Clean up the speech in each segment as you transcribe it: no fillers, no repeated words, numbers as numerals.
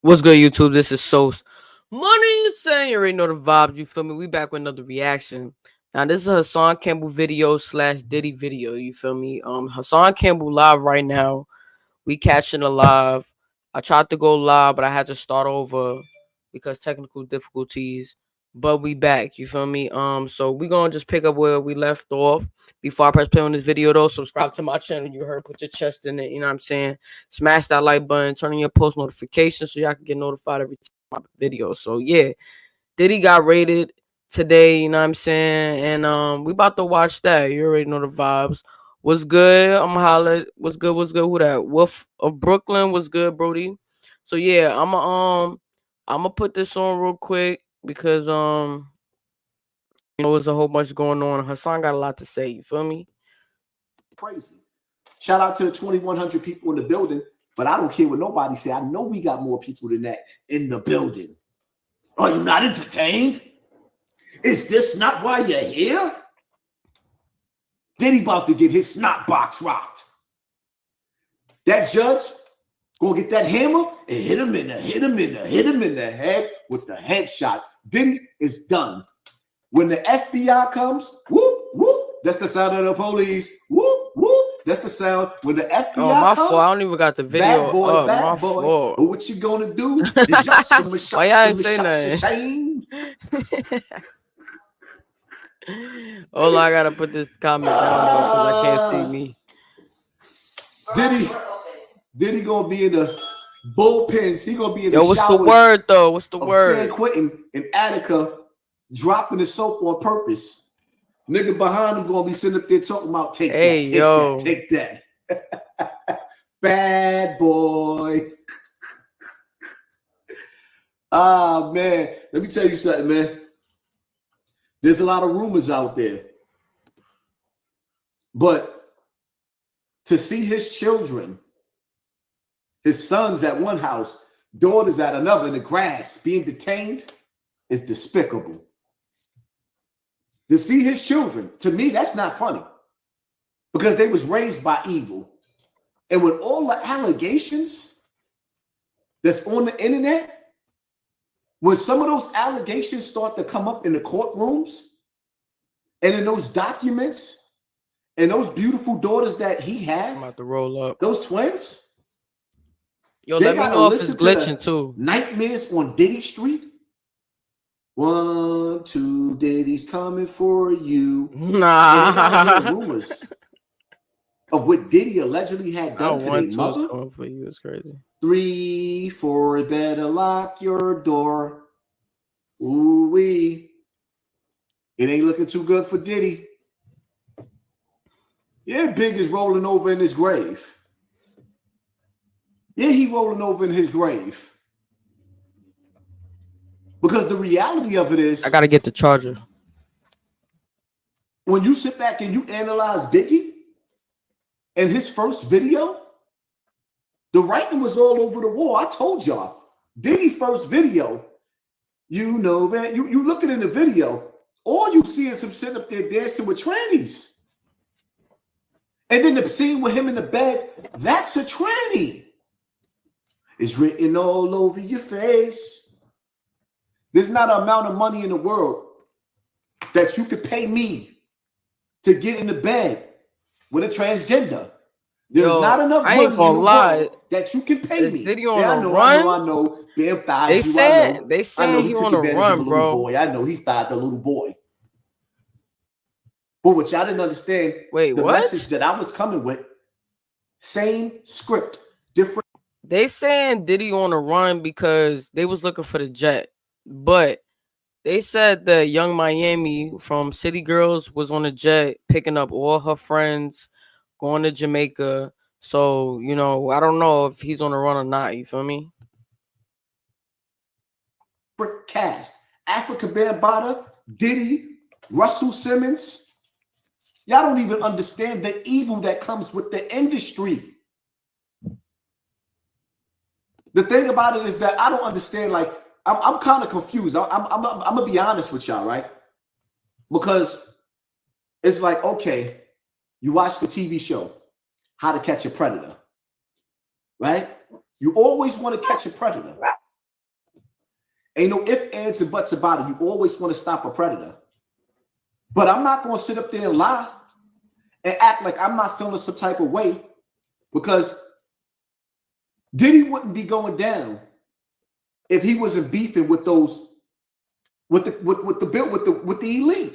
What's good, YouTube? This is Sauce. Money insane. You already know the vibes. You feel me? We back with another reaction. Now, this is a Hassan Campbell video slash Diddy video. You feel me? Hassan Campbell live right now. We catching a live. I tried to go live, but I had to start over because technical difficulties. But we back. You feel me? So we gonna just pick up where we left off. Before I press play on this video, though, subscribe to my channel. You heard, put your chest in it. You know what I'm saying? Smash that like button, turn on your post notifications so y'all can get notified every time I put a video. So yeah, Diddy got raided today, you know what I'm saying? And we about to watch that. You already know the vibes. What's good? I'm holla. What's good? What's good? Who that? Wolf of Brooklyn. What's good, Brody? So yeah, I'm gonna put this on real quick because there's a whole bunch going on. Hassan got a lot to say, you feel me? Crazy. Shout out to the 2,100 people in the building, but I don't care what nobody say. I know we got more people than that in the building. Are you not entertained? Is this not why you're here? Diddy about to get his snot box rocked. That judge gonna get that hammer and hit him in the head with the headshot. Diddy is done. When the FBI comes, whoop, whoop, that's the sound of the police. Whoop, whoop, that's the sound. When the FBI my comes, fault. I don't even got the video. bad boy. Fault. What you gonna do? Why y'all ain't say nothing? Oh, I gotta put this comment down because I can't see me. Diddy gonna be in the bullpens. He gonna be in the what's showers the word though? What's the word? San Quentin and Attica dropping the soap on purpose. Nigga behind him gonna be sitting up there talking about take that. Bad boy. Ah, man. Let me tell you something, man. There's a lot of rumors out there. But to see his children, his sons at one house, daughters at another in the grass being detained is despicable. To see his children, to me, that's not funny because they was raised by evil. And with all the allegations that's on the internet, when some of those allegations start to come up in the courtrooms and in those documents and those beautiful daughters that he had, I'm about to roll up. Those twins, yo, let me know if it's glitching too. Nightmares on Diddy Street. 1, 2, Diddy's coming for you. Nah. Rumors of what Diddy allegedly had done to their mother. Coming for you. It's crazy. 3, 4, better lock your door. Ooh wee. It ain't looking too good for Diddy. Yeah, Big is rolling over in his grave. Yeah, he rolling over in his grave. Because the reality of it is, I gotta get the charger. When you sit back and you analyze Biggie and his first video, the writing was all over the wall. I told y'all, Diddy first video, you know that you looking in the video, all you see is him sitting up there dancing with trannies. And then the scene with him in the bed, that's a tranny. It's written all over your face. There's not an amount of money in the world that you could pay me to get in the bed with a transgender. There's not enough money in the world that you can pay me. Diddy on a run? I know. They said he on a run, bro. Boy. I know he thought the little boy. But what y'all didn't understand, the message that I was coming with, same script, different. They saying Diddy on a run because they was looking for the jet. But they said that Young Miami from City Girls was on a jet picking up all her friends, going to Jamaica. So, you know, I don't know if he's on a run or not. You feel me? Cast. Africa Bambaataa, Diddy, Russell Simmons. Y'all don't even understand the evil that comes with the industry. The thing about it is that I don't understand, like, I'm kind of confused. I'm gonna be honest with y'all, right? Because it's like, okay, you watch the TV show, How to Catch a Predator, right? You always want to catch a predator. Ain't no ifs, ands, and buts about it. You always want to stop a predator. But I'm not going to sit up there and lie and act like I'm not feeling some type of way, because Diddy wouldn't be going down if he wasn't beefing with those with the elite.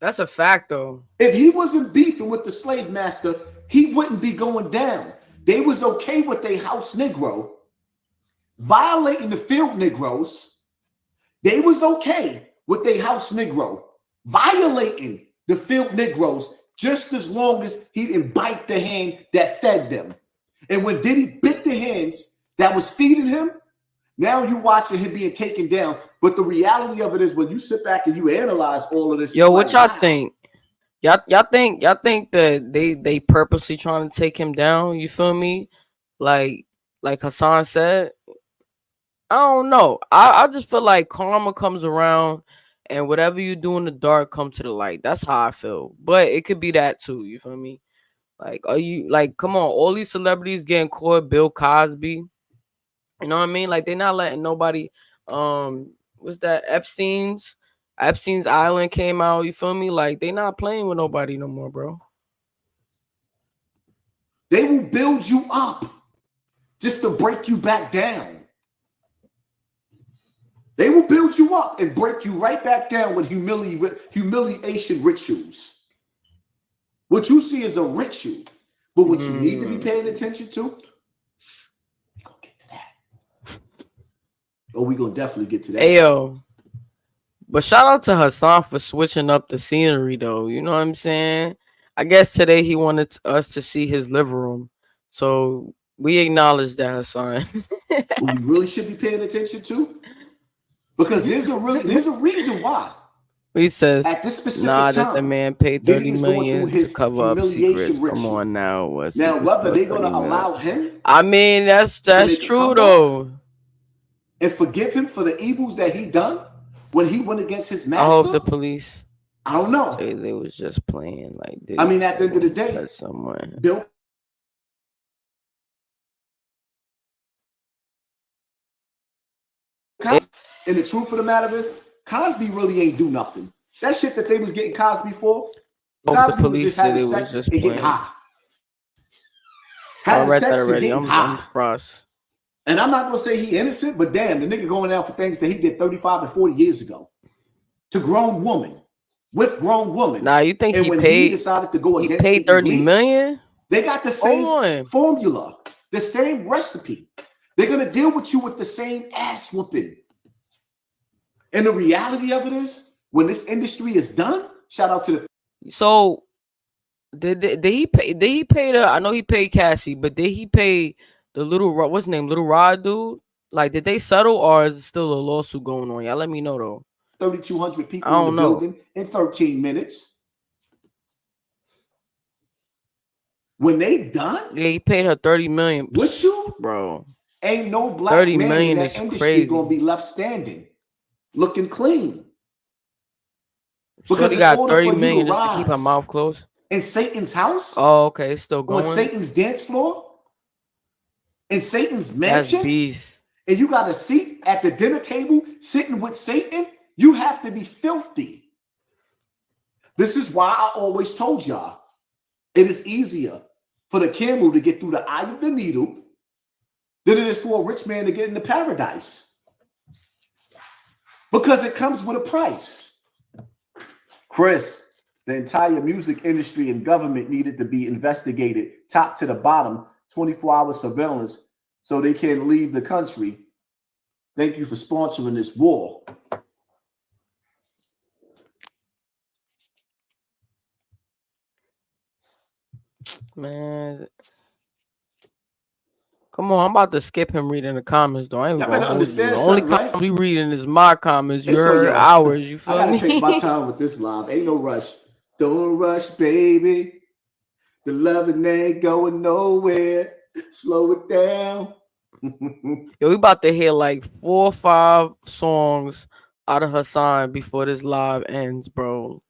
That's a fact, though. If he wasn't beefing with the slave master, he wouldn't be going down. They was okay with their house Negro violating the field Negroes. They was okay with their house Negro violating the field Negroes just as long as he didn't bite the hand that fed them. And when Diddy bit the hands that was feeding him, now you watching him being taken down. But the reality of it is, when you sit back and you analyze all of this, yo, what y'all think? Y'all think that they purposely trying to take him down? You feel me? Like Hassan said, I don't know. I just feel like karma comes around, and whatever you do in the dark comes to the light. That's how I feel. But it could be that too. You feel me? Like, are you like, come on, all these celebrities getting caught, Bill Cosby. You know what I mean? Like, they're not letting nobody. What's that? Epstein's Island came out. You feel me? Like, they not playing with nobody no more, bro. They will build you up just to break you back down. They will build you up and break you right back down with humiliation rituals. What you see is a ritual, but what you need to be paying attention to, we're going to get to that. Oh, we're going to definitely get to that. Hey, yo. But shout out to Hassan for switching up the scenery, though. You know what I'm saying? I guess today he wanted us to see his living room. So we acknowledge that, Hassan. What we really should be paying attention to, because there's a reason why. He says, at this specific that time, the man paid $30 million to cover up secrets. ritual. Come on now. Now, whether they're going to allow him, I mean, that's true, though. And forgive him for the evils that he done when he went against his master. I hope the police, I don't know, say they was just playing. Like, I mean, at the end of the day, someone. Bill Cosby, and the truth of the matter is, Cosby really ain't do nothing. That shit that they was getting Cosby for, Cosby the police said it was just playing. I read that already. I'm cross. And I'm not gonna say he innocent, but damn, the nigga going out for things that he did 35 and 40 years ago to grown woman, with grown woman. Nah, you think and he when paid? He decided to go he against paid $30 million. They got the same formula, the same recipe. They're gonna deal with you with the same ass whooping. And the reality of it is, when this industry is done, shout out to the. So, did he pay? Did he pay the? I know he paid Cassie, but did he pay the what's his name, Little Rod dude? Like, did they settle, or is it still a lawsuit going on? Y'all let me know though. 3,200 people in the building in 13 minutes. When they done, yeah, he paid her $30 million. With you, bro, ain't no black $30 man million in that is industry crazy. Gonna be left standing, looking clean. Because he got $30 million just to keep her mouth closed in Satan's house. Oh, okay, it's still going on Satan's dance floor, in Satan's mansion. That's beast. And you got a seat at the dinner table sitting with Satan. You have to be filthy. This is why I always told y'all it is easier for the camel to get through the eye of the needle than it is for a rich man to get into paradise, because it comes with a price. Chris, the entire music industry and government needed to be investigated top to the bottom, 24-hour surveillance, so they can't leave the country. Thank you for sponsoring this war. Man, come on, I'm about to skip him reading the comments, though. I ain't gonna understand. The only comment we reading is my comments. You heard ours. You feel me? I gotta take my time with this live. Ain't no rush. Don't rush, baby. The loving ain't going nowhere. Slow it down. Yo, we about to hear like 4 or 5 songs out of Hassan before this live ends, bro.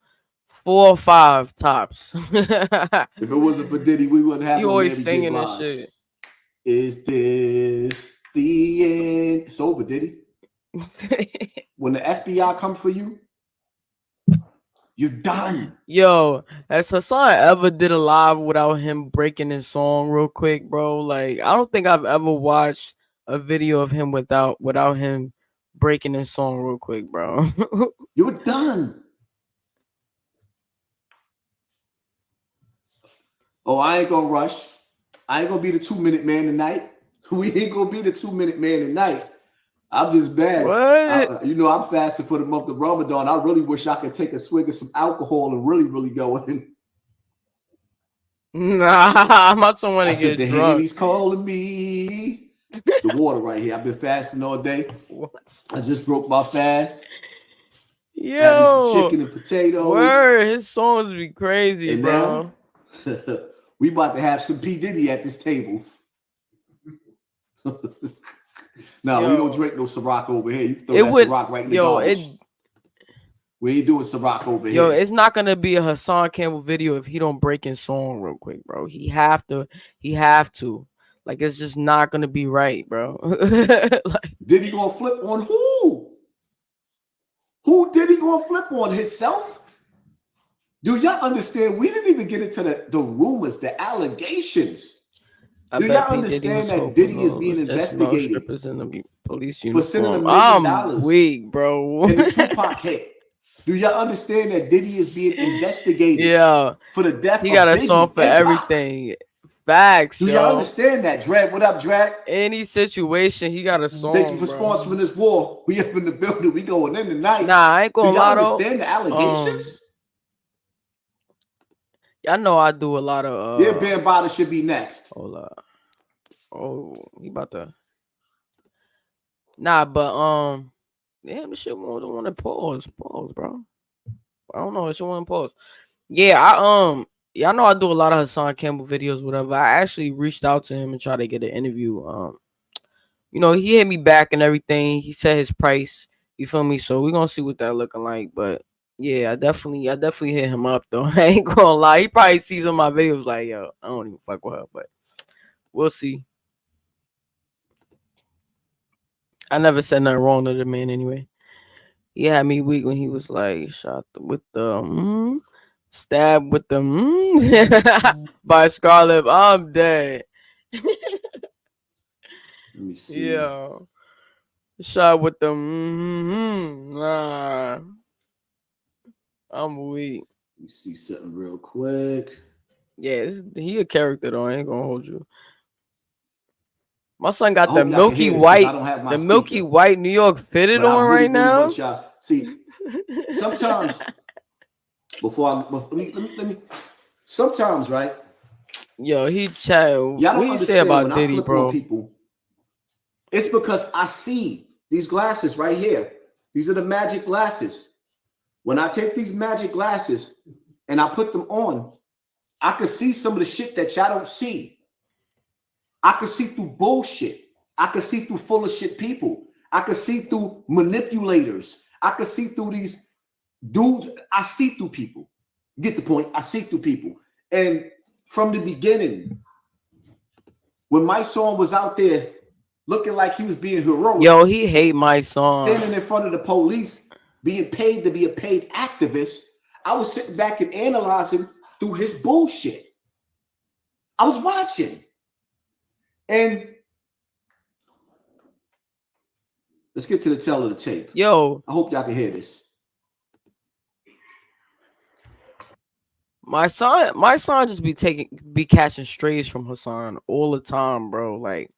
4 or 5 tops. If it wasn't for Diddy, we wouldn't have. You always singing this shit. Is this the end? It's over, Diddy. When the FBI come for you, you're done. Yo, has Hassan ever did a live without him breaking his song real quick, bro? Like, I don't think I've ever watched a video of him without him breaking his song real quick, bro. You're done. Oh, I ain't gonna rush. I ain't gonna be the 2-minute man tonight. We ain't gonna be the 2-minute man tonight. I'm just bad. What? I'm fasting for the month of Ramadan. I really wish I could take a swig of some alcohol and really, really go in. Nah, I'm not someone I to said, get the drunk. Henny's calling me. It's the water right here. I've been fasting all day. What? I just broke my fast. Yo, Had me some chicken and potatoes. word, his songs be crazy, And bro. now, we about to have some P. Diddy at this table. No, we don't drink no Ciroc over here. You can throw that Ciroc right in the garbage. We ain't doing Ciroc over here. Yo, it's not gonna be a Hassan Campbell video if he don't break his song real quick, bro. He have to. Like, it's just not gonna be right, bro. Like, Diddy gonna flip on who? Who Diddy gonna flip on? Himself? Do y'all understand? We didn't even get into the rumors, the allegations. Do y'all understand that Diddy is being investigated in the police uniform for sending $1 million? I'm weak, bro. And the Tupac hit. Do y'all understand that Diddy is being investigated? Yeah, for the death he of got a Biggie song for everything. Facts, Do y'all understand that, Drag? What up, Drag? Any situation, he got a song. Thank you for sponsoring this war. We up in the building. We going in tonight. Nah, I ain't gonna lie. Do y'all understand the allegations? Y'all know I do a lot of. Yeah, Ben Bada should be next. Hold up. Oh, he about to. Nah, but damn, this shit want to pause, bro. I don't know. It should want to pause. Yeah, y'all know I do a lot of Hassan Campbell videos, whatever. I actually reached out to him and tried to get an interview. He hit me back and everything. He said his price. You feel me? So we're gonna see what that looking like. But yeah, I definitely hit him up though. I ain't gonna lie. He probably sees on my videos like, yo, I don't even fuck with her, but we'll see. I never said nothing wrong to the man anyway. He had me weak when he was like shot with the stab with the by Scarlett. I'm dead. Let me see. Yeah. Shot with the nah. I'm weak. Let me see something real quick. Yeah, he a character though. I ain't gonna hold you. My son got the milky white, New York fitted on right now. See, sometimes let me. Sometimes, right? Yo, he chat. Y'all don't what you say about when Diddy, I flip bro? on people, it's because I see these glasses right here. These are the magic glasses. When I take these magic glasses and I put them on, I can see some of the shit that y'all don't see. I can see through bullshit. I can see through full of shit people. I can see through manipulators. I can see through these dudes. I see through people. Get the point? I see through people. And from the beginning, when my song was out there looking like he was being heroic. Yo, he hate my song. Standing in front of the police, being paid to be a paid activist, I was sitting back and analyzing through his bullshit. I was watching. And let's get to the tell of the tape. Yo, I hope y'all can hear this. My son just be catching strays from Hassan all the time, bro. Like,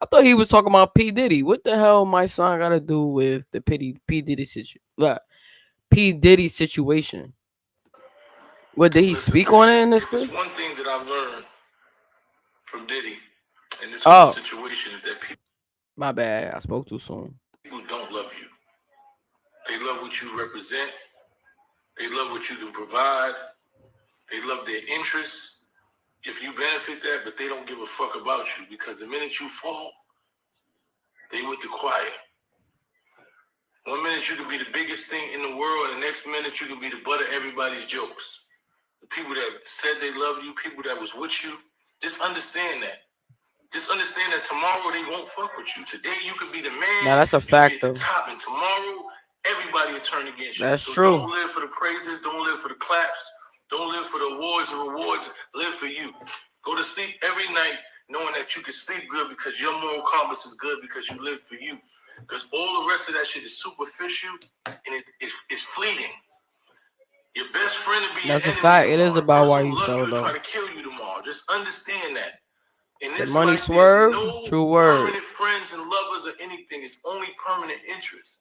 I thought he was talking about P. Diddy. What the hell my son got to do with the P. Diddy situation? What did he speak on it in this clip? One thing that I've learned from Diddy in this whole situation is that people. My bad, I spoke too soon. People don't love you. They love what you represent. They love what you can provide. They love their interests. If you benefit that, but they don't give a fuck about you, because the minute you fall, they with the quiet. 1 minute you could be the biggest thing in the world, and the next minute you could be the butt of everybody's jokes. The people that said they love you, people that was with you, just understand that. Just understand that tomorrow they won't fuck with you. Today you could be the man. Now that's a you fact, be at though. the top, and tomorrow everybody will turn against you. That's so true. Don't live for the praises. Don't live for the claps. Don't live for the awards and rewards. Live for you. Go to sleep every night knowing that you can sleep good because your moral compass is good because you live for you. Because all the rest of that shit is superficial and it's fleeting. Your best friend will be That's your a enemy fact. tomorrow. It is about why you love fell, you though. try to kill you tomorrow. Just understand that. In The this money life, swerve, there's no true word. permanent friends and lovers or anything. It's only permanent interests.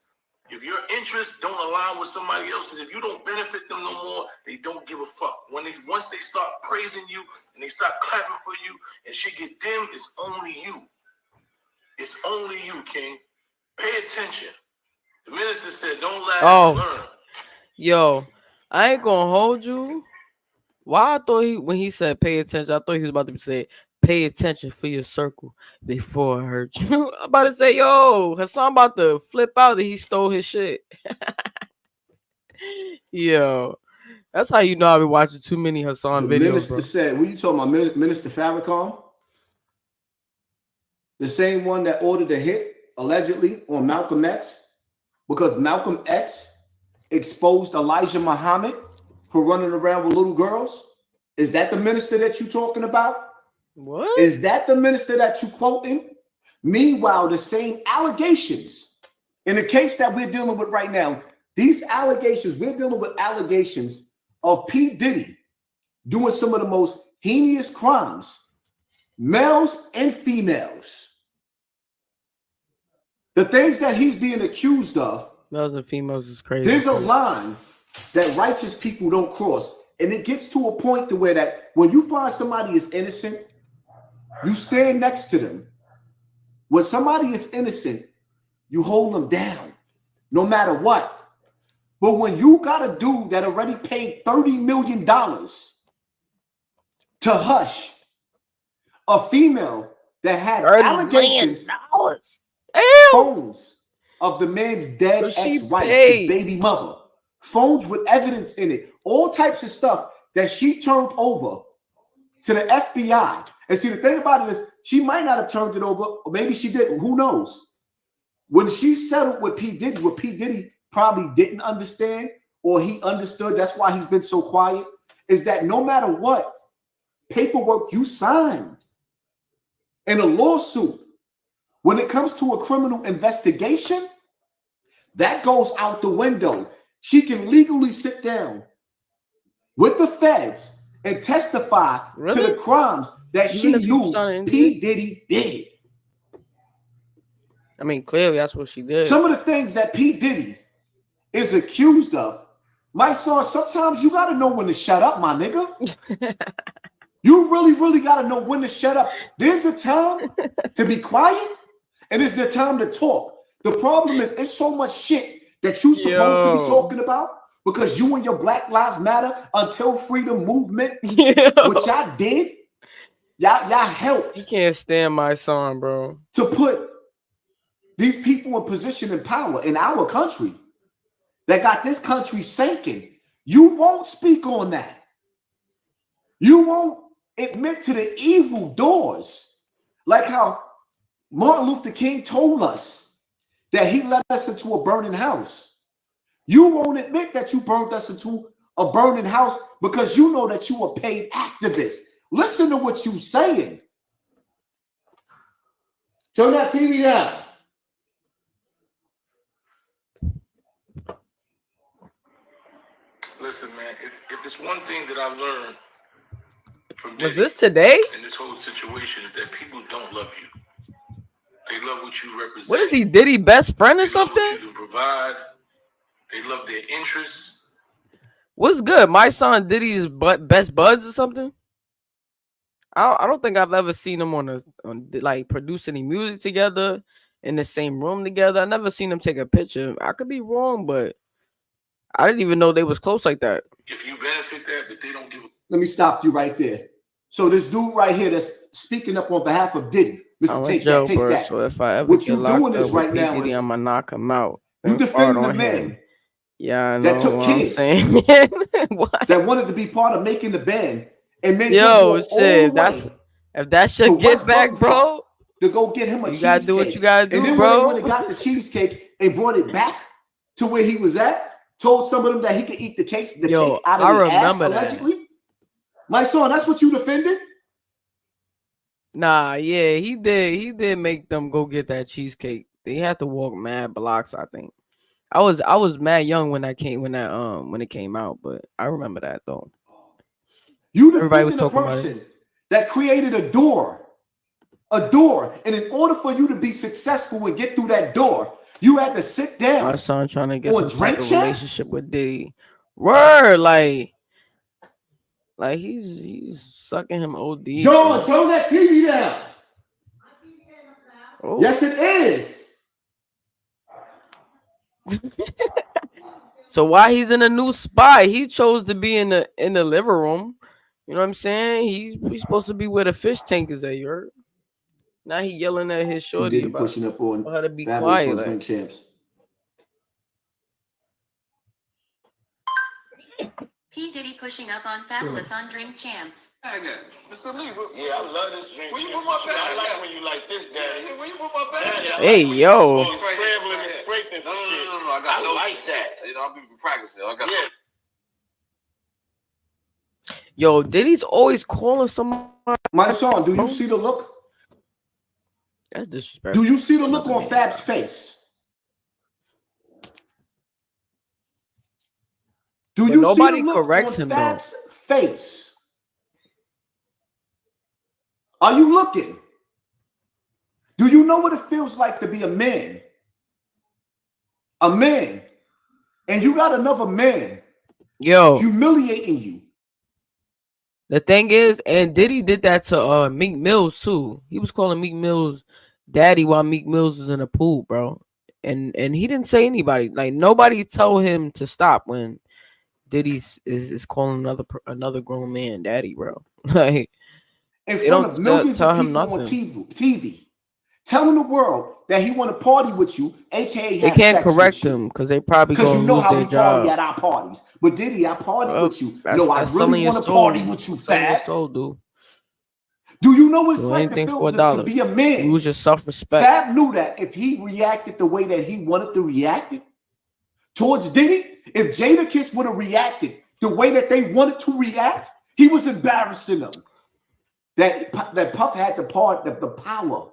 If your interests don't align with somebody else's, if you don't benefit them no more, they don't give a fuck. Once they start praising you and they start clapping for you and shit get dim, it's only you. It's only you, King. Pay attention. The minister said, "Don't laugh, learn." Yo, I ain't gonna hold you. Why I thought when he said pay attention, I thought he was about to say pay attention for your circle before I hurt you. I'm about to say, yo, Hassan about to flip out that he stole his shit. Yo, that's how you know I've been watching too many Hassan the videos, minister bro. said, what are you talking about, Minister Farrakhan? The same one that ordered a hit, allegedly, on Malcolm X, because Malcolm X exposed Elijah Muhammad for running around with little girls? Is that the minister that you talking about? What? Is that the minister that you quoting? Meanwhile, the same allegations, in the case that we're dealing with right now, these allegations, we're dealing with allegations of P. Diddy doing some of the most heinous crimes, males and females. The things that he's being accused of, males and females is crazy. There's a line that righteous people don't cross. And it gets to a point to where that when you find somebody is innocent, you stand next to them. When somebody is innocent, you hold them down, no matter what. But when you got a dude that already paid $30 million to hush a female that had allegations, phones of the man's dead ex-wife, his baby mother, phones with evidence in it, all types of stuff that she turned over to the FBI. And see, the thing about it is, she might not have turned it over, or maybe she didn't. Who knows? When she settled with P. Diddy, what P. Diddy probably didn't understand, or he understood, that's why he's been so quiet, is that no matter what paperwork you signed in a lawsuit, when it comes to a criminal investigation, that goes out the window. She can legally sit down with the feds and testify to the crimes that she knew P. Diddy did. I mean, clearly that's what she did. Some of the things that P. Diddy is accused of, my son, sometimes you got to know when to shut up, my nigga. You really, really got to know when to shut up. There's a time to be quiet, and there's the time to talk. The problem is, it's so much shit that you're supposed to be talking about because you and your Black Lives Matter Until Freedom movement, which y'all did, y'all helped. You can't stand my song, bro. To put these people in position and power in our country that got this country sinking. You won't speak on that. You won't admit to the evil doors, like how Martin Luther King told us that he led us into a burning house. You won't admit that you burned us into a burning house because you know that you are paid activists. Listen to what you're saying. Turn that TV down. Listen, man, if it's one thing that I learned from Diddy, was this today? In this whole situation is that people don't love you. They love what you represent. What is he, Diddy best friend or something? They love what you can provide. They love their interests. What's good? My son Diddy's best buds or something? I don't think I've ever seen them on like produce any music together in the same room together. I never seen them take a picture. I could be wrong, but I didn't even know they was close like that. If you benefit that, but they don't give a... Let me stop you right there. So this dude right here that's speaking up on behalf of Diddy, Mr. Take That. So if I ever what you doing is right now Diddy, is I'm gonna knock him out. You defending the man. Yeah, I know that took what kids I'm saying. that wanted to be part of making the band and then yo, shit, If that to shit get West back, Buttonfly bro, to go get him a you gotta do what you cheesecake. gotta And do, then when they went bro. and got the cheesecake and brought it back to where he was at, told some of them that he could eat the cake Yo, out I of their ass, remember that. allegedly. My son, that's what you defended? Nah, yeah, he did. He did make them go get that cheesecake. They had to walk mad blocks, I think. I was mad young when when it came out, but I remember that though. You Everybody was defended a talking about it. person that created a door. And in order for you to be successful and get through that door, you had to sit My down son trying to get on some type drink of champs. relationship with Diddy. Word, like he's sucking him OD, John, bro. turn that TV down. Oh. Yes, it is. So why he's in a new spot? He chose to be in the living room. You know what I'm saying? He's supposed to be where the fish tank is at. You heard? Now he yelling at his P. shorty Diddy about pushing up on her to be Fabulous quiet. on Like, Drink Champs. P. Diddy pushing up on Fabulous on Drink Champs. Mr. Lee, Yeah, I love this drink. where you put my bag? I like when you like this, Daddy. Where you put my bag? Daddy, I Hey, like when yo. you scrambling and scraping for shit. No, I got I no like shit. that. You know, I've been practicing. I got yo, Diddy's always calling somebody. My son, do you bro. see the look? That's disrespectful. Do you see the look Another on name, Fab's bro. face? Do But you nobody see the look corrects on him, though. Fab's face? Are you looking? Do you know what it feels like to be a man? A man. And you got another man Yo, humiliating you. the thing is, and Diddy did that to Meek Mills too. He was calling Meek Mills daddy while Meek Mills was in the pool, bro. And he didn't say anybody. Like nobody told him to stop when Diddy is calling another grown man daddy, bro. Like In they front don't of millions of tell him people on nothing. TV, telling the world that he want to party with you, aka They have can't sex correct with you. him because they probably Because gonna you know lose how their we party job. at our parties. But Diddy, I party Well, with you. that's No, I that's really selling your want to soul. party with you, Selling your Fab. soul, dude. Do you know what it's Do like to anything feel for a to dollar. be a man? Lose your self-respect. Fab knew that if he reacted the way that he wanted to react it towards Diddy, if Jadakiss would have reacted the way that they wanted to react, he was embarrassing them. That Puff had the power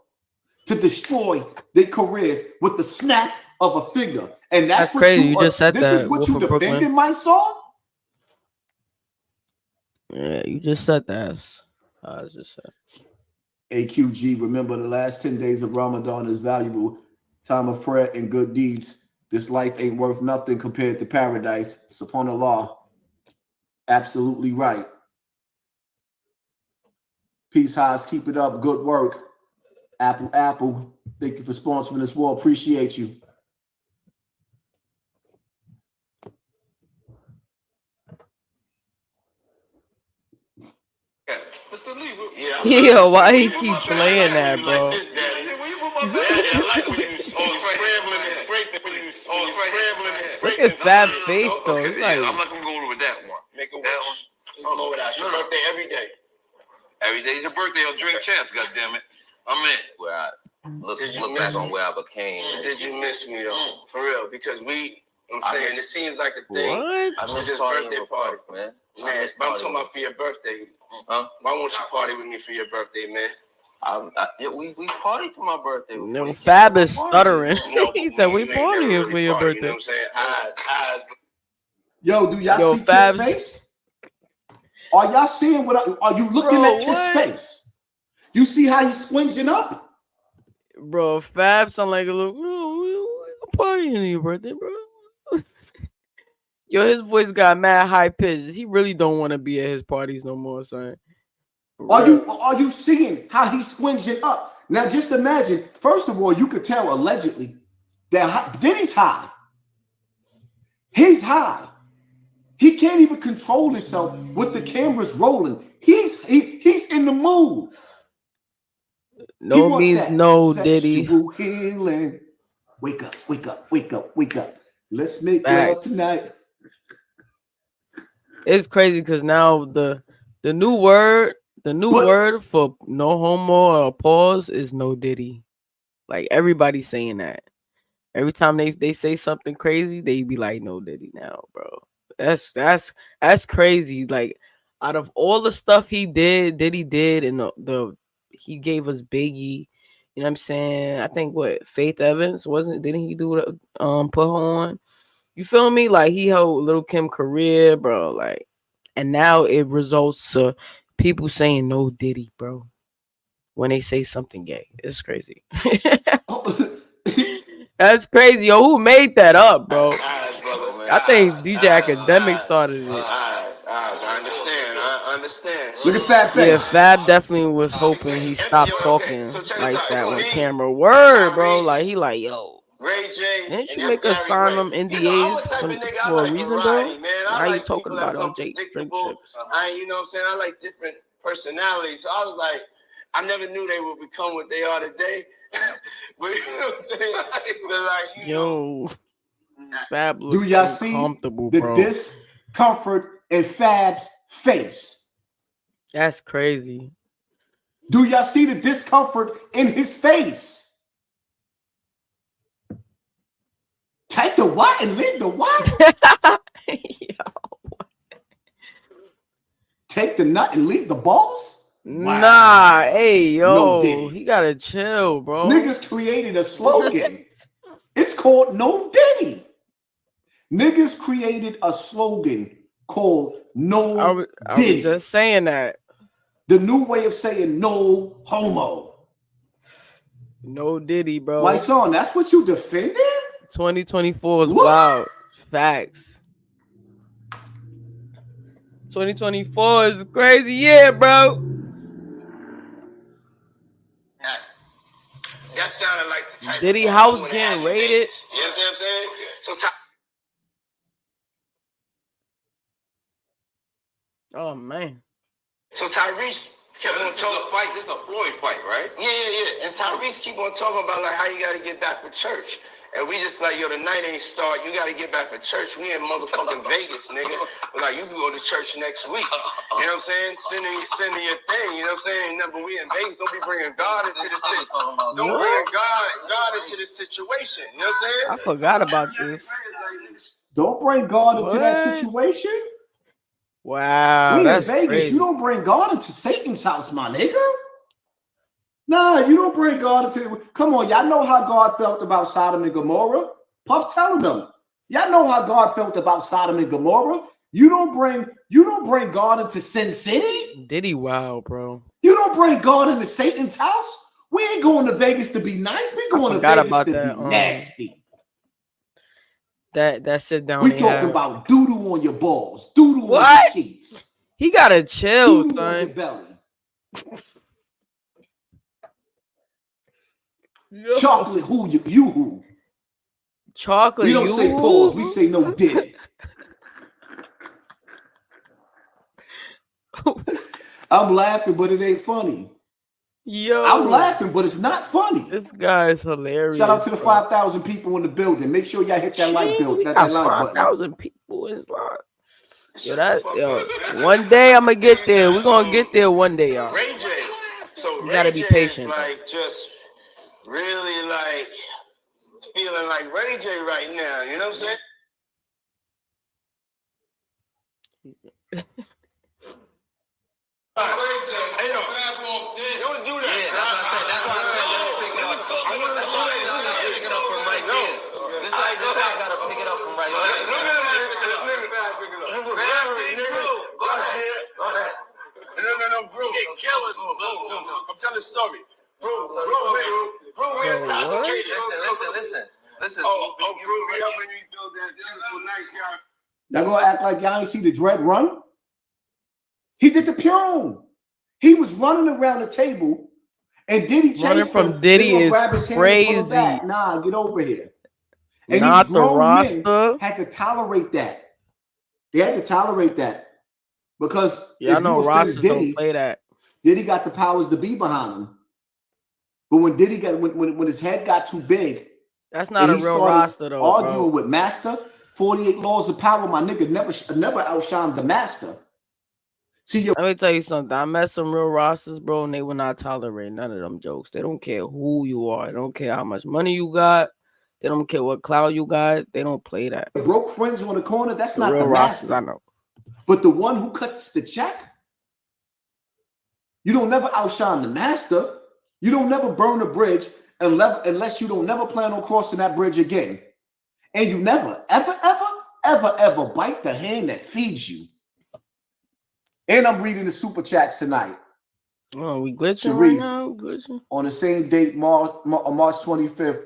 to destroy their careers with the snap of a finger. And that's what crazy. You just said this is that, what Wolf you of Brooklyn. defending, my son? Yeah, you just said that. I was just said. AQG, remember the last 10 days of Ramadan is valuable. Time of prayer and good deeds. This life ain't worth nothing compared to paradise. It's upon Allah. Absolutely right. Peace, highs. Keep it up. Good work. Apple. Thank you for sponsoring this war. Appreciate you. Mr. Lee, Yeah, Yo, why he when keep you playing that, like bro? this, Daddy. where you put my bag? Daddy, I like when you scrambling and scraping. When you scrambling and Look scraping. at Fab's face though. Okay, He's yeah, like, I'm not gonna go with that one. Make a That one. wish. Just blow it out. Your birthday every day. Every day's your birthday on Drink Champs, goddammit. I'm in. Where I look Did you back miss on me? where I became. Did you miss me though? For real, because I'm I saying, miss- it seems like a thing. what? I It's miss his partying birthday with party. Puff, man. I Man, miss but I'm partying talking about for your birthday. Huh? Why won't you party with me for your birthday, man? Yeah, we partied for my birthday. before No, you came Fab to my is party. stuttering. No, He said we you ain't never partying really for your party, birthday. You know what I'm saying? Eyes. Yo, do y'all Yo, see Kiss Fab's face? Are y'all seeing are you looking Bro, at Kiss what? face? You see how he's squinching up? Bro, Fab sound like a little. I'm partying on your birthday, bro. Yo, his voice got mad high pitched. He really don't want to be at his parties no more, son. For real. Are you seeing how he's squinching up? Now, just imagine. First of all, you could tell allegedly that Diddy's high. He's high. He can't even control himself with the cameras rolling. He's in the mood. No means no, Diddy. Healing. Wake up. Let's make love Facts. tonight. It's crazy because now the new word The new But- word for no homo or pause is no Diddy. Like everybody's saying that. Every time they say something crazy, they be like, "No Diddy now, bro." That's crazy. Like out of all the stuff he did, Diddy did, and the he gave us Biggie. You know what I'm saying? I think what Faith Evans wasn't? Didn't he do the put her on? You feel me? Like he helped Little Kim career, bro. Like, and now it results to people saying no Diddy, bro. When they say something gay, it's crazy. That's crazy, yo. Who made that up, bro? I think DJ Academic started it. I understand. I understand. Look at Fat Face. Yeah, Fab definitely was hoping he stopped talking like that on camera. Word, bro. Like he like, yo. Ray J. Didn't and you make us Gary sign Ray. them You know, I'm a NDAs type of nigga, I for a like reason, variety, bro? man. Now I you like talking people about that's on Drink unpredictable. Chips. You know what I'm saying? I like different personalities. So I was like, I never knew they would become what they are today. But you know what I'm saying? They're like, you know. Yo, Fab Do looks y'all see uncomfortable, the bro. discomfort in Fab's face? That's crazy. Do y'all see the discomfort in his face? Take the what and leave the what? Take the nut and leave the balls? Wow. Nah, hey, yo, No Diddy. he gotta chill, bro. Niggas created a slogan. It's called No Diddy. Niggas created a slogan called No I was Diddy. just saying that. The new way of saying no homo. No Diddy, bro. White Son, that's what you defending? 2024 is What? wild. Facts. 2024 is a crazy year, bro. That sounded like the type Diddy of house would getting have in raided. Vegas. You know what I'm saying? So Oh man. So Tyrese kept on talking. Fight. This is a Floyd fight, right? Yeah. And Tyrese keep on talking about like how you got to get back for church, and we just like, yo, the night ain't start. You got to get back for church. We in motherfucking Vegas, nigga. We're like, you can go to church next week. You know what I'm saying? Send in your thing. You know what I'm saying? But we in Vegas. Don't be bringing God into the situation. Don't bring God into the situation. You know what I'm saying? I forgot about this. Don't bring God into that What? situation. Wow, We in that's Vegas. crazy. You don't bring God into Satan's house, my nigga. Nah, you don't bring God into. Come on, y'all know how God felt about Sodom and Gomorrah. Puff telling them. Y'all know how God felt about Sodom and Gomorrah. You don't bring God into Sin City. Diddy, wow, bro. You don't bring God into Satan's house. We ain't going to Vegas to be nice. We going to forgot Vegas about to that, be nasty. That sit down. We they talking have. about doo-doo on your balls, doo-doo on What? your sheets, He gotta chill, doo-doo on your son. belly. Yo. Chocolate who you who. Chocolate. We don't say pause, we say no Diddy. I'm laughing, but it ain't funny. Yo, I'm laughing, but it's not funny. This guy is hilarious. Shout out to the bro. 5,000 people in the building. Make sure y'all hit that like Jeez, we that got like button. 5,000 people in live. Yo, one day I'm gonna get there. We're gonna get there one day, y'all. Ray J. So You gotta Ray be J patient, is like just really like feeling like Ray J right now. You know what I'm saying? Hey, yo, don't do that. Yeah, that's what I said. I'm gonna pick it up from right there. This is how I gotta pick it up from right there. No, bro. I'm telling a story. Bro, we're intoxicated. Listen. Oh, bro, we helping you build that beautiful, nice guy. Y'all gonna act like y'all ain't see the Dread run? He did the Pune. He was running around the table, and Diddy chased Running from him. Diddy They gonna is grab his hand and pull him crazy. back. Nah, get over here. And Not these the grown men roster. had to tolerate that. They had to tolerate that because Yeah, I if know you offend rosters Diddy, don't play that. Diddy got the powers to be behind him. But when Diddy got when his head got too big, That's not a and he real started roster, though, arguing bro. with Master, 48 laws of power, my nigga never outshined the Master. See, Let me tell you something. I met some real rosters, bro, and they will not tolerate none of them jokes. They don't care who you are. They don't care how much money you got. They don't care what clout you got. They don't play that. broke friends on the corner, that's The not real the rosters, master. I know. But the one who cuts the check, you don't never outshine the master. You don't never burn a bridge unless you don't never plan on crossing that bridge again. And you never, ever bite the hand that feeds you. And I'm reading the super chats tonight. Oh, we glitching Sharif, right now? Glitching? On the same date, March 25th,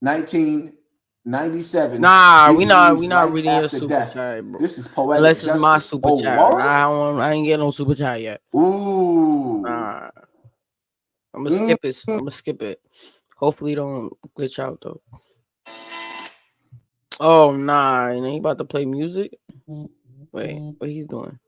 1997. Nah, we Diddy not breathes ready life in your after super death. chat, bro. This is poetic Unless it's my justice. super Oh, chat. Lord? I ain't getting no super chat yet. Ooh. Nah. I'm gonna skip it. I'm gonna skip it. Hopefully it don't glitch out though. Oh nah, and he about to play music. Wait, what he's doing?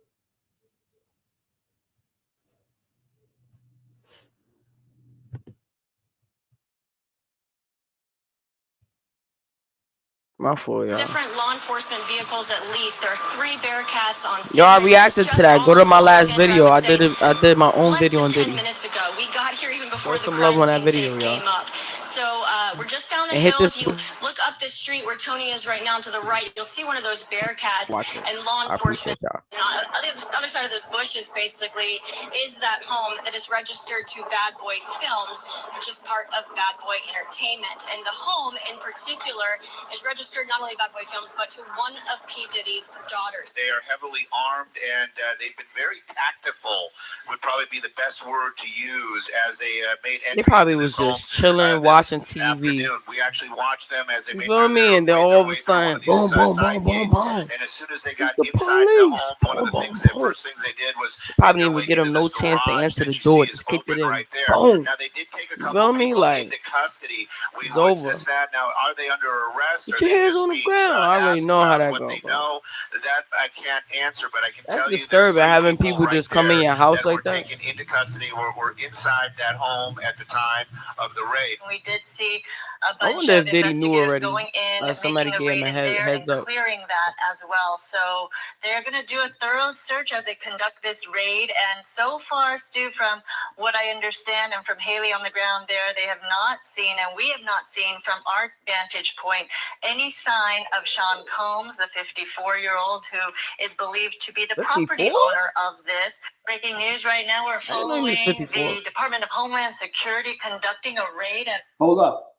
My fault, y'all. Different law enforcement vehicles, at least. There are 3 Bearcats on scene. Yo, I reacted to that. Go to my last video. I did it. I did my own Less video than on 10 Diddy. minutes ago. We got here even before Show the some love crime on that scene video, tape y'all. came up. So we're just down the And hit hill. this. If you look up this street where Tony is right now to the right, you'll see one of those Bearcats. Watch it. And law I appreciate enforcement. y'all. On the other side of those bushes, basically, is that home that is registered to Bad Boy Films, which is part of Bad Boy Entertainment. And the home, in particular, is registered not only to Bad Boy Films, but to one of P. Diddy's daughters. They are heavily armed, and they've been very tactful, would probably be the best word to use, as they made entry. They probably was just chilling, watching TV. Afternoon. We actually watched them as they You made feel me? And then all of a sudden, boom, boom, side boom, boom, gates. boom. And as soon as they It's got the inside the police. home, one of Boom, the boom, boom. first things they did was Probably didn't even get them no chance to answer the door. Just kicked it in. right there. Boom. Now they did take a You couple feel me? people Like, into custody. We it's witnessed over. that. Now, are they under arrest? Put Or your they hands just on the being, ground. I already asked know how about that what go, they bro. know? That I can't answer, but I can That's tell you disturbing, there's having people people right just come in there your house that like were that. taken into custody or were inside that home at the time of the raid. We did see a I bunch wonder of if Diddy knew investigators already. going in, Somebody making a gave him raid a in there heads and up. clearing that as well. So they're going to do a thorough search as they conduct this raid. And so far, Stu, from what I understand and from Haley on the ground there, they have not seen, and we have not seen from our vantage point, any sign of Sean Combs, the 54-year-old who is believed to be the 54? property owner of this. Breaking news right now, we're I didn't know he was following 54. the Department of Homeland Security conducting a raid. Hold up.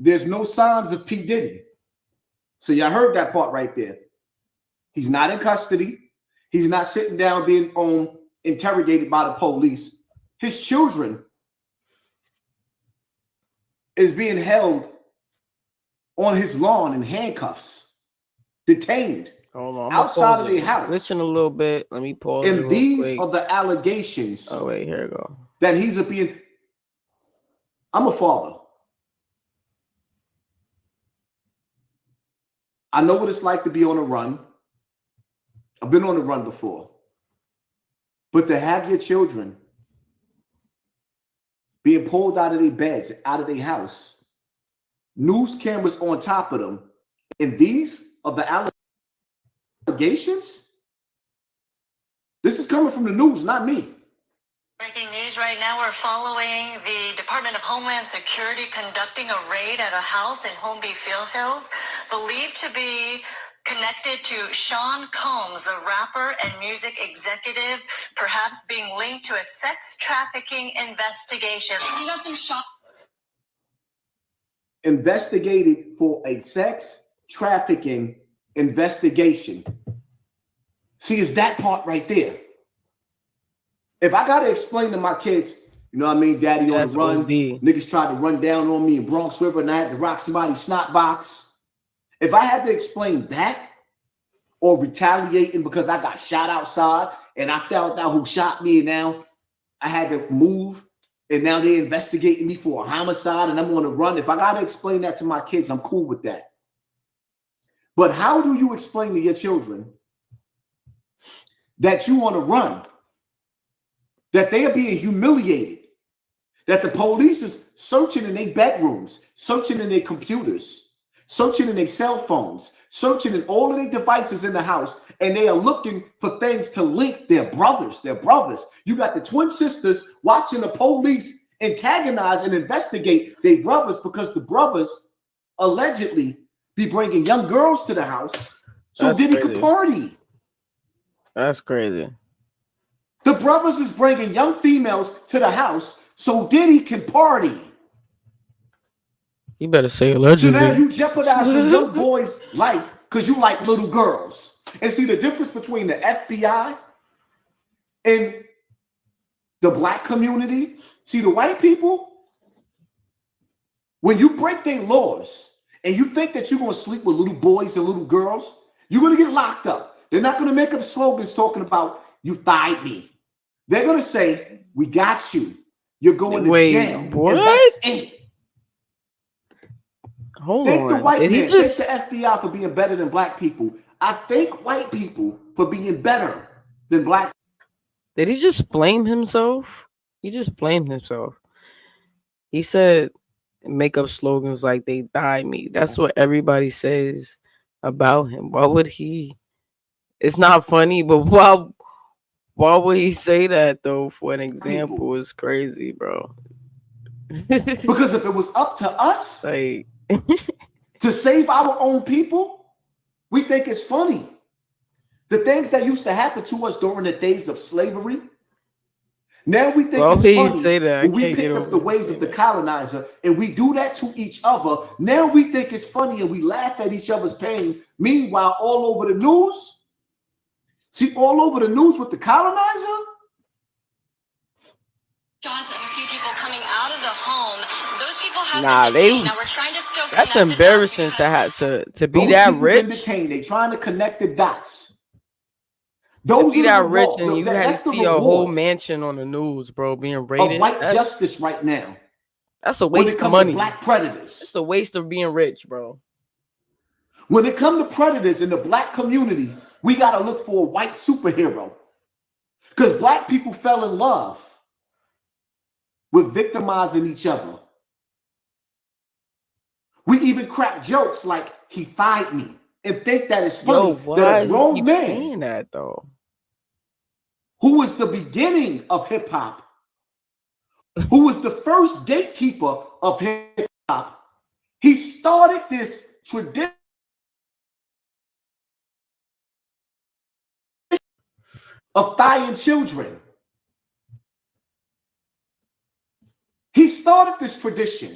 There's no signs of P. Diddy. So y'all heard that part right there. He's not in custody. He's not sitting down being interrogated by the police. His children is being held on his lawn in handcuffs, detained. Hold on, outside of their house. Glitching a little bit. Let me pause it And real these quick. are the allegations. Oh wait, here we go. That he's being. I'm a father. I know what it's like to be on a run. I've been on the run before. But to have your children being pulled out of their beds, out of their house, news cameras on top of them, and these are the allegations? This is coming from the news, not me. Breaking news right now, we're following the Department of Homeland Security conducting a raid at a house in Holmby Field Hills, believed to be connected to Sean Combs, the rapper and music executive, perhaps being linked to a sex trafficking investigation. You got some shot. Investigated for a sex trafficking investigation. See, it's that part right there. If I got to explain to my kids, you know what I mean, daddy on the run, niggas tried to run down on me in Bronx River and I had to rock somebody's snot box. If I had to explain that or retaliating because I got shot outside and I found out who shot me and now I had to move and now they're investigating me for a homicide and I'm on the run. If I got to explain that to my kids, I'm cool with that. But how do you explain to your children that you on a run? That they are being humiliated, that the police is searching in their bedrooms, searching in their computers, searching in their cell phones, searching in all of their devices in the house, and they are looking for things to link their brothers. You got the twin sisters watching the police antagonize and investigate their brothers because the brothers allegedly be bringing young girls to the house so Diddy could party. That's crazy. The brothers is bringing young females to the house so Diddy can party. You better say allegedly. So now you jeopardize the young boy's life because you like little girls. And see the difference between the FBI and the black community? See, the white people, when you break their laws and you think that you're going to sleep with little boys and little girls, you're going to get locked up. They're not going to make up slogans talking about you thied me. They're going to say, we got you. You're going to jail. What? And that's it. Hold thank on. the white man. Thank the FBI for being better than black people. I thank white people for being better than black. Did he just blame himself? He just blamed himself. He said make up slogans like they died me. That's what everybody says about him. Why would he? It's not funny, but why would he say that though? For an example, it's crazy, bro. Because if it was up to us, like to save our own people, we think it's funny. The things that used to happen to us during the days of slavery, now we think it's funny. Say that. When we picked up the ways of the colonizer and we do that to each other, now we think it's funny and we laugh at each other's pain. Meanwhile, all over the news, see, all over the news with the colonizer, Johnson, a few people coming out of the home. Those people have been detained. Now we're trying to still that's embarrassing to have to be that rich. Detained. They trying to connect the dots. Those to be that rich and you had to see a whole mansion on the news, bro, being raided. Of white justice right now. That's a waste of money. Black predators. It's a waste of being rich, bro. When it comes to predators in the black community, we gotta look for a white superhero. Because black people fell in love with victimizing each other. We even crack jokes like he fired me and think that it's funny. That a grown man saying that though, who was the beginning of hip hop, who was the first gatekeeper of hip hop, he started this tradition of thigh children. He started this tradition.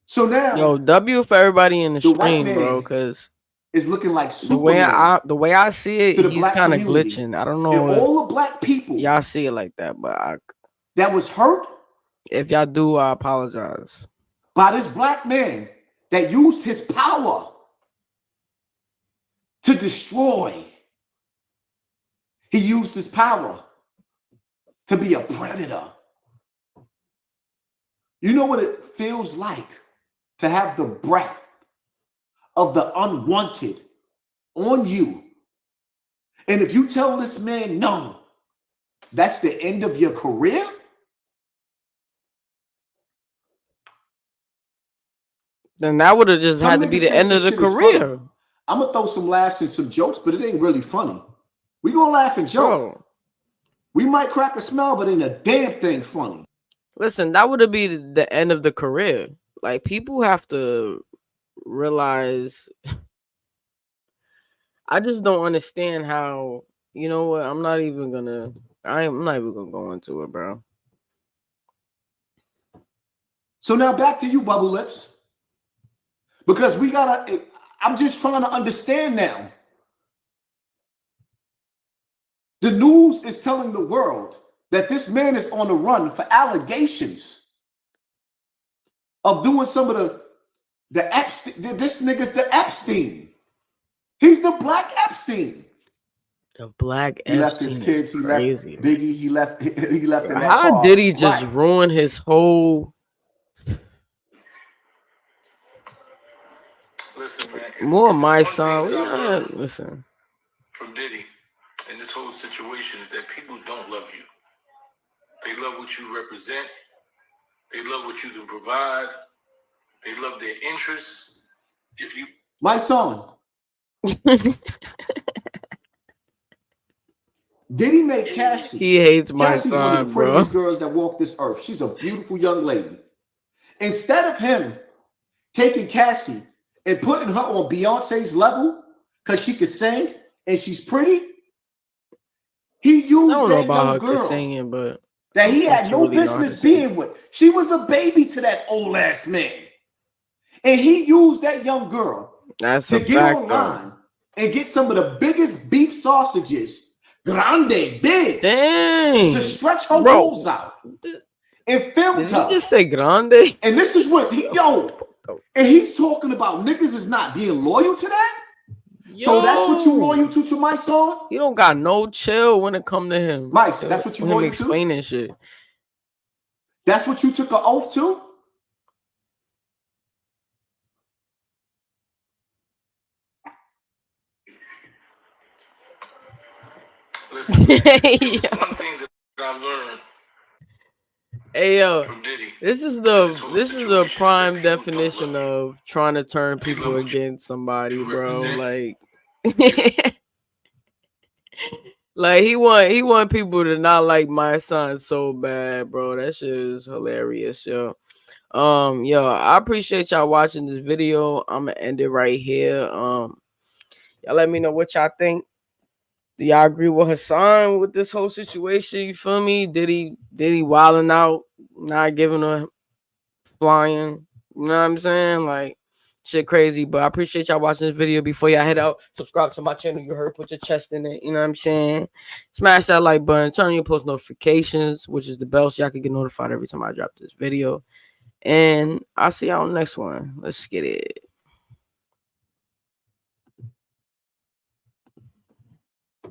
So now, yo, W for everybody in the stream, bro, because it's looking like Superman. the way I see it, he's kind of glitching. I don't know and all the black people y'all see it like that, but that was hurt. If y'all do, I apologize. By this black man that used his power to destroy. He used his power to be a predator. You know what it feels like to have the breath of the unwanted on you. And if you tell this man no, that's the end of your career. Then that would have just had to be the end of the career. I'm gonna throw some laughs and some jokes, but it ain't really funny. We gonna laugh and joke. Bro. We might crack a smile, but ain't a damn thing funny. Listen, that would have been the end of the career. Like, people have to realize. I just don't understand how. You know what? I'm not even gonna go into it, bro. So now back to you, Bubble Lips, because we gotta. I'm just trying to understand now. The news is telling the world that this man is on the run for allegations of doing some of the Epstein. This nigga's the Epstein. He's the black Epstein. The black Epstein. He left his kids. He left Biggie. He left. He left. In that How car. did he just ruin his whole? Listen, man. More of my song. Listen. From Diddy and this whole situation is that people don't love you. They love what you represent. They love what you can provide. They love their interests. If you My son. Diddy made Cassie. He hates my Cassie's one of son, the bro. prettiest girls that walk this earth. She's a beautiful young lady. Instead of him taking Cassie and putting her on Beyonce's level because she could sing and she's pretty, he I used don't know that about young her girl singing, but that he had she no really know how to business sing. being with. She was a baby to that old ass man. And he used that young girl That's to a get fact, online and get some of the biggest beef sausages, grande, big, Dang. to stretch her Bro. rolls out and filmed Did her. he just say grande? And this is what and he's talking about niggas is not being loyal to that. So that's what you loyal to my son? He don't got no chill when it come to him. Mike, that's what you him loyal to? explaining shit. That's what you took an oath to? listen, it's one thing that I've learned Hey yo, from Diddy. this is situation a that prime people don't definition love you. of trying to turn They people love what against somebody, you bro. represent. Like, like he want people to not like my son so bad, bro. That shit is hilarious, yo. Yo, I appreciate y'all watching this video. I'm gonna end it right here. Y'all let me know what y'all think. Do y'all agree with Hassan with this whole situation? You feel me? Did he wilding out, not giving a flying? You know what I'm saying? Like, shit crazy. But I appreciate y'all watching this video. Before y'all head out, subscribe to my channel. You heard, put your chest in it. You know what I'm saying? Smash that like button. Turn on your post notifications, which is the bell, so y'all can get notified every time I drop this video. And I'll see y'all on the next one. Let's get it.